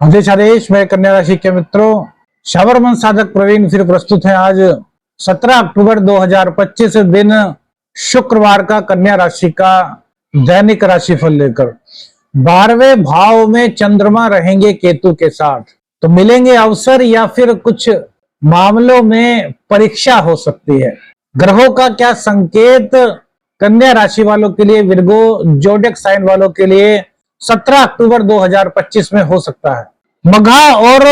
आदेश आदेश में कन्या राशि के मित्रों, शबरमन साधक प्रवीण फिर प्रस्तुत है। आज 17 अक्टूबर 2025 दिन शुक्रवार का कन्या राशि का दैनिक राशिफल लेकर 12वें भाव में चंद्रमा रहेंगे केतु के साथ, तो मिलेंगे अवसर या फिर कुछ मामलों में परीक्षा हो सकती है। ग्रहों का क्या संकेत कन्या राशि वालों के लिए, विर्गो जोडिक साइन वालों के लिए 17 अक्टूबर 2025 में हो सकता है। मघा और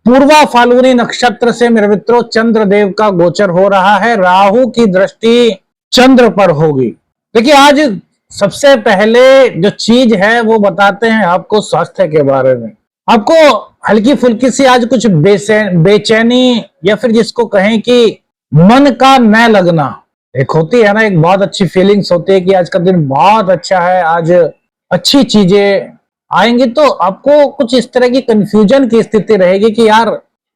पूर्वा फाल्गुनी नक्षत्र से मेरे मित्रों चंद्र देव का गोचर हो रहा है। राहु की दृष्टि चंद्र पर होगी। देखिए, आज सबसे पहले जो चीज है वो बताते हैं आपको स्वास्थ्य के बारे में। आपको हल्की फुल्की सी आज कुछ बेचैनी या फिर जिसको कहें कि मन का न लगना एक होती है ना, एक बहुत अच्छी फीलिंग्स होती है कि आज का दिन बहुत अच्छा है, आज अच्छी चीजें आएंगी। तो आपको कुछ इस तरह की कंफ्यूजन की स्थिति रहेगी कि यार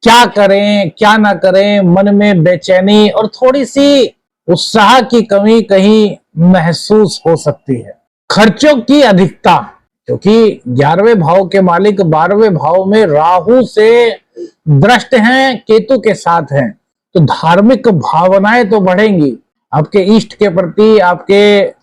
क्या करें क्या ना करें, मन में बेचैनी और थोड़ी सी उत्साह की कमी कहीं महसूस हो सकती है। खर्चों की अधिकता, क्योंकि 11वें भाव के मालिक 12वें भाव में राहु से दृष्ट हैं, केतु के साथ हैं, तो धार्मिक भावनाएं तो बढ़ेंगी। आपके इष्ट के प्रति, आपके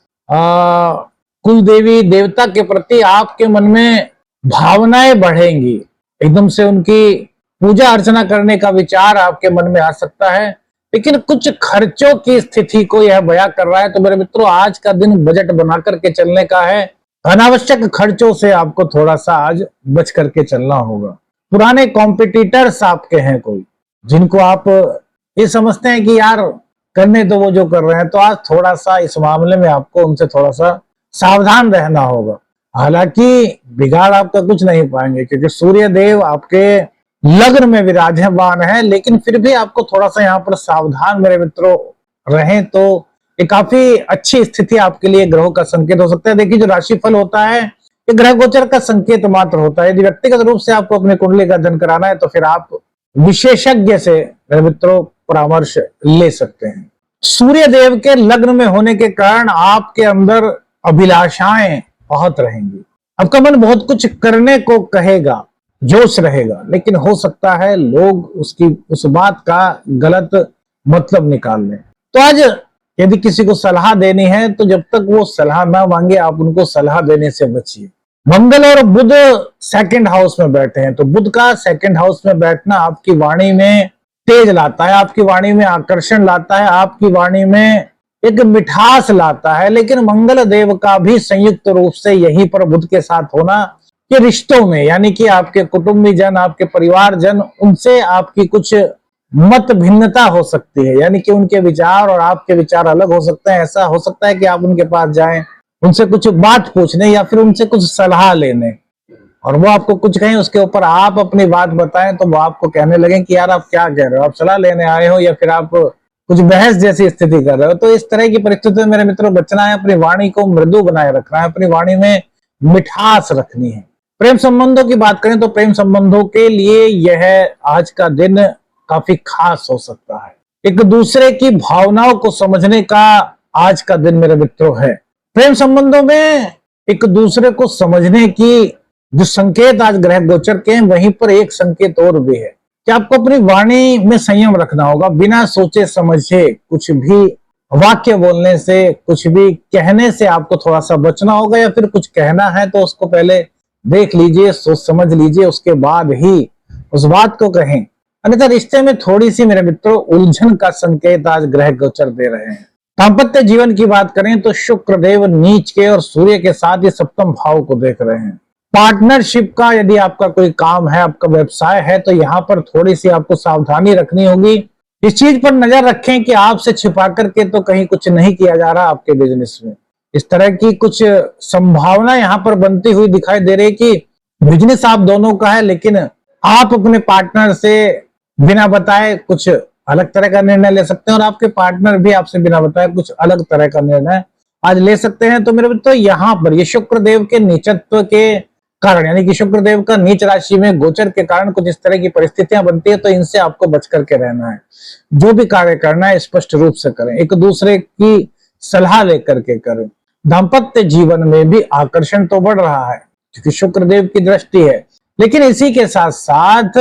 कुल देवी देवता के प्रति आपके मन में भावनाएं बढ़ेंगी। एकदम से उनकी पूजा अर्चना करने का विचार आपके मन में आ सकता है। लेकिन कुछ खर्चों की स्थिति को यह बयां कर रहा है। तो मेरे मित्रों, आज का दिन बजट बना करके चलने का है। अनावश्यक खर्चों से आपको थोड़ा सा आज बच करके चलना होगा। पुराने कॉम्पिटिटर्स आपके हैं कोई, जिनको आप ये समझते हैं कि यार करने तो वो जो कर रहे हैं, तो आज थोड़ा सा इस मामले में आपको उनसे थोड़ा सा सावधान रहना होगा। हालांकि बिगाड़ आपका कुछ नहीं पाएंगे, क्योंकि सूर्य देव आपके लग्न में विराजमान है, लेकिन फिर भी आपको थोड़ा सा यहाँ पर सावधान मेरे मित्रों रहें तो ये काफी अच्छी स्थिति आपके लिए ग्रहों का संकेत हो सकता है। देखिए, जो राशिफल होता है ये ग्रह गोचर का संकेत मात्र होता है। यदि व्यक्तिगत रूप से आपको अपनी कुंडली का अध्ययन कराना है तो फिर आप विशेषज्ञ से मेरे मित्रों परामर्श ले सकते हैं। सूर्य देव के लग्न में होने के कारण आपके अंदर अभिलाषाएं बहुत रहेंगी। आपका मन बहुत कुछ करने को कहेगा, जोश रहेगा, लेकिन हो सकता है लोग उस बात का गलत मतलब निकाल लें। तो आज यदि किसी को सलाह देनी है तो जब तक वो सलाह ना मांगे आप उनको सलाह देने से बचिए। मंगल और बुध सेकंड हाउस में बैठे हैं, तो बुध का सेकंड हाउस में बैठना आपकी वाणी में तेज लाता है, आपकी वाणी में आकर्षण लाता है, आपकी वाणी में एक मिठास लाता है। लेकिन मंगल देव का भी संयुक्त रूप से यहीं पर बुध के साथ होना, ये रिश्तों में, यानी कि आपके कुटुंबी जन, आपके परिवार जन, उनसे आपकी कुछ मत भिन्नता हो सकती है, यानी कि उनके विचार और आपके विचार अलग हो सकते हैं। ऐसा हो सकता है कि आप उनके पास जाएं, उनसे कुछ बात पूछने या फिर उनसे कुछ सलाह लेने, और वो आपको कुछ कहें, उसके ऊपर आप अपनी बात बताएं तो वो आपको कहने लगे कि यार आप क्या कह रहे हो, आप सलाह लेने आए हो या फिर आप कुछ बहस जैसी स्थिति कर रहे हो। तो इस तरह की परिस्थितियों में मेरे मित्रों बचना है, अपनी वाणी को मृदु बनाए रखना है, अपनी वाणी में मिठास रखनी है। प्रेम संबंधों की बात करें तो प्रेम संबंधों के लिए यह आज का दिन काफी खास हो सकता है। एक दूसरे की भावनाओं को समझने का आज का दिन मेरे मित्रों है। प्रेम संबंधों में एक दूसरे को समझने की जो संकेत आज ग्रह गोचर के हैं, वहीं पर एक संकेत और भी है कि आपको अपनी वाणी में संयम रखना होगा। बिना सोचे समझे कुछ भी वाक्य बोलने से, कुछ भी कहने से आपको थोड़ा सा बचना होगा, या फिर कुछ कहना है तो उसको पहले देख लीजिए, सोच समझ लीजिए, उसके बाद ही उस बात को कहें। अन्यथा रिश्ते में थोड़ी सी मेरे मित्रों उलझन का संकेत आज ग्रह गोचर दे रहे हैं। दाम्पत्य जीवन की बात करें तो शुक्र देव नीच के और सूर्य के साथ ये सप्तम भाव को देख रहे हैं। पार्टनरशिप का यदि आपका कोई काम है, आपका व्यवसाय है, तो यहाँ पर थोड़ी सी आपको सावधानी रखनी होगी। इस चीज पर नजर रखें कि आपसे छिपा करके तो कहीं कुछ नहीं किया जा रहा आपके बिजनेस में। इस तरह की कुछ संभावना यहाँ पर बनती हुई दिखाई दे रही है कि बिजनेस आप दोनों का है, लेकिन आप अपने पार्टनर से बिना बताए कुछ अलग तरह का निर्णय ले सकते हैं और आपके पार्टनर भी आपसे बिना बताए कुछ अलग तरह का निर्णय आज ले सकते हैं। तो मेरे मित्रों, यहाँ पर ये शुक्र देव के नीचत्व के कारण, यानी कि शुक्र देव का नीच राशि में गोचर के कारण कुछ इस तरह की परिस्थितियां बनती है, तो इनसे आपको बच करके रहना है। जो भी कार्य करना है स्पष्ट रूप से करें, एक दूसरे की सलाह लेकर के करें। दाम्पत्य जीवन में भी आकर्षण तो बढ़ रहा है क्योंकि शुक्र देव की दृष्टि है, लेकिन इसी के साथ साथ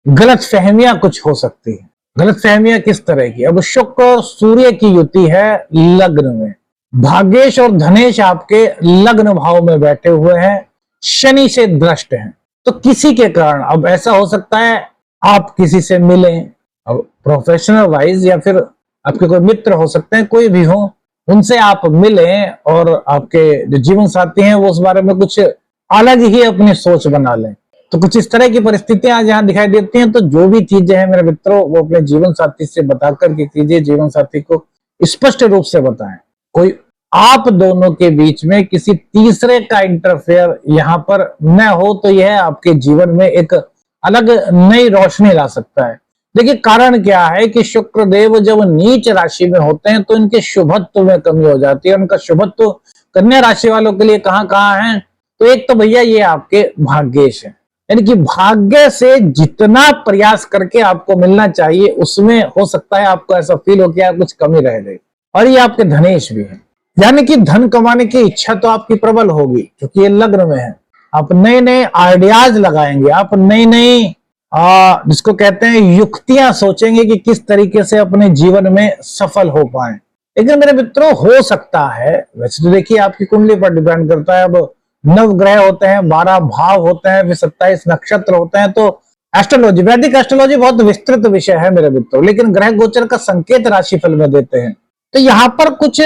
गलत फहमियां कुछ हो सकती है। गलत फहमियां किस तरह की? अब शुक्र और सूर्य की युति है लग्न में, भाग्येश और धनेश आपके लग्न भाव में बैठे हुए हैं, शनि से दृष्ट हैं। तो किसी के कारण अब ऐसा हो सकता है आप किसी से मिलें, अब प्रोफेशनल वाइज या फिर आपके कोई मित्र हो सकते हैं, कोई भी हो, उनसे आप मिलें और आपके जो जीवन साथी हैं वो उस बारे में कुछ अलग ही अपनी सोच बना लें। तो कुछ इस तरह की परिस्थितियां आज यहाँ दिखाई देती हैं। तो जो भी चीजें हैं मेरे मित्रों, वो अपने जीवन साथी से बता करके कीजिए, जीवन साथी को स्पष्ट रूप से बताएं। कोई आप दोनों के बीच में किसी तीसरे का इंटरफेयर यहाँ पर न हो, तो यह आपके जीवन में एक अलग नई रोशनी ला सकता है। देखिए कारण क्या है कि शुक्र देव जब नीच राशि में होते हैं तो इनके शुभत्व में कमी हो जाती है। उनका शुभत्व कन्या राशि वालों के लिए कहाँ कहाँ है? तो एक तो भैया ये आपके भाग्येश है, यानी कि भाग्य से जितना प्रयास करके आपको मिलना चाहिए उसमें हो सकता है आपको ऐसा फील हो कि कुछ कमी रह गई। और ये आपके धनेश भी है, यानी कि धन कमाने की इच्छा तो आपकी प्रबल होगी क्योंकि ये लग्न में है। आप नए नए आइडियाज लगाएंगे, आप नई नई जिसको कहते हैं युक्तियां सोचेंगे कि किस तरीके से अपने जीवन में सफल हो पाए। लेकिन मेरे मित्रों हो सकता है, वैसे तो देखिए आपकी कुंडली पर डिपेंड करता है। अब 9 ग्रह होते हैं, 12 भाव होते हैं, फिर 27 नक्षत्र होते हैं। तो एस्ट्रोलॉजी, वैदिक एस्ट्रोलॉजी बहुत विस्तृत विषय है मेरे मित्रों, लेकिन ग्रह गोचर का संकेत राशिफल में देते हैं। तो यहाँ पर कुछ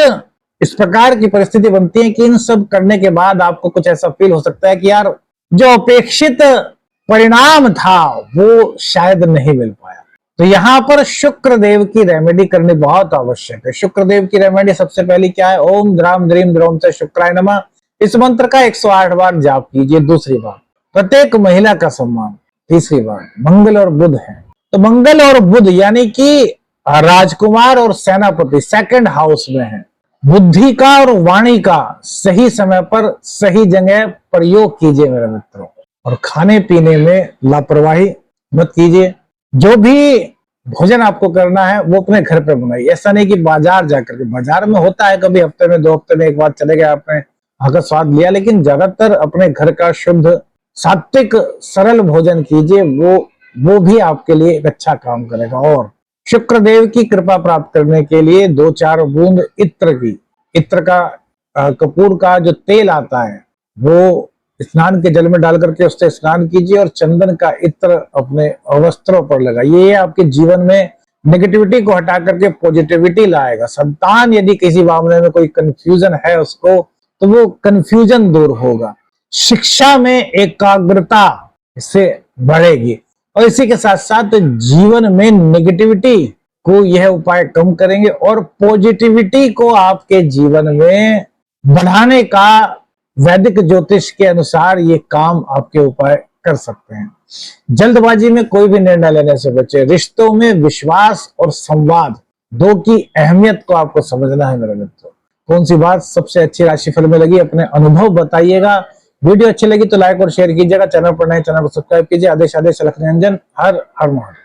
इस प्रकार की परिस्थिति बनती है कि इन सब करने के बाद आपको कुछ ऐसा फील हो सकता है कि यार जो अपेक्षित परिणाम था वो शायद नहीं मिल पाया। तो यहाँ पर शुक्र देव की रेमेडी करनी बहुत आवश्यक है। शुक्र देव की रेमेडी सबसे पहली क्या है? ओम द्राम द्रीम द्रोम से शुक्राय नमः, इस मंत्र का 108 बार जाप कीजिए। दूसरी बार प्रत्येक महिला का सम्मान। तीसरी बार मंगल और बुध है, तो मंगल और बुध यानी कि राजकुमार और सेनापति सेकंड हाउस में है। बुद्धि का और वाणी का सही समय पर सही जगह प्रयोग कीजिए मेरे मित्रों, और खाने पीने में लापरवाही मत कीजिए। जो भी भोजन आपको करना है वो अपने घर पे बनाइए, ऐसा नहीं कि बाजार जाकर के। बाजार में होता है कभी हफ्ते में 2 हफ्ते में एक बार चले गए, आपने अगर स्वाद लिया, लेकिन ज्यादातर अपने घर का शुद्ध सात्विक सरल भोजन कीजिए, वो भी आपके लिए एक अच्छा काम करेगा। और शुक्र देव की कृपा प्राप्त करने के लिए 2-4 बूंद इत्र का कपूर का जो तेल आता है वो स्नान के जल में डाल करके उससे स्नान कीजिए, और चंदन का इत्र अपने वस्त्रों पर लगाइए। ये आपके जीवन में नेगेटिविटी को हटा करके पॉजिटिविटी लाएगा। संतान यदि किसी मामले में कोई कंफ्यूजन है उसको, तो वो कंफ्यूजन दूर होगा। शिक्षा में एकाग्रता इससे बढ़ेगी, और इसी के साथ साथ जीवन में नेगेटिविटी को यह उपाय कम करेंगे और पॉजिटिविटी को आपके जीवन में बढ़ाने का वैदिक ज्योतिष के अनुसार ये काम आपके उपाय कर सकते हैं। जल्दबाजी में कोई भी निर्णय लेने से बचे। रिश्तों में विश्वास और संवाद 2 की अहमियत को आपको समझना है मेरे मित्रों। कौन सी बात सबसे अच्छी राशिफल में लगी, अपने अनुभव बताइएगा। वीडियो अच्छी लगी तो लाइक और शेयर कीजिएगा। चैनल पर नए, चैनल को सब्सक्राइब कीजिए। आदेश लक्ष्मी रंजन, हर हर महादेव।